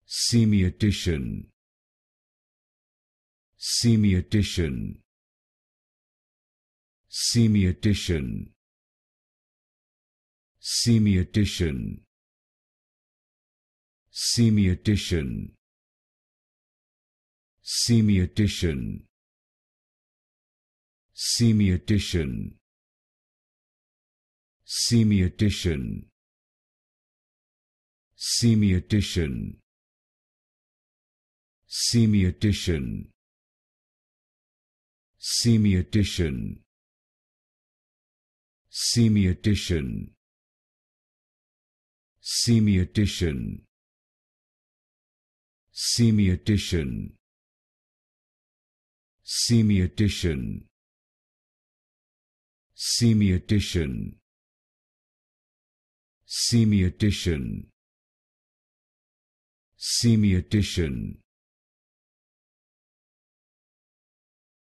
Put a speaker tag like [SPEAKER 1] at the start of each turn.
[SPEAKER 1] Semiotician, Semiotician, Semiotician, Semiotician, Semiotician, Semiotician, Semiotician, Semiotician, Semiotician, Semiotician, Semiotician, Semiotician, Semiotician, Semiotician, Semiotician, Semiotician, Semiotician, Semiotician,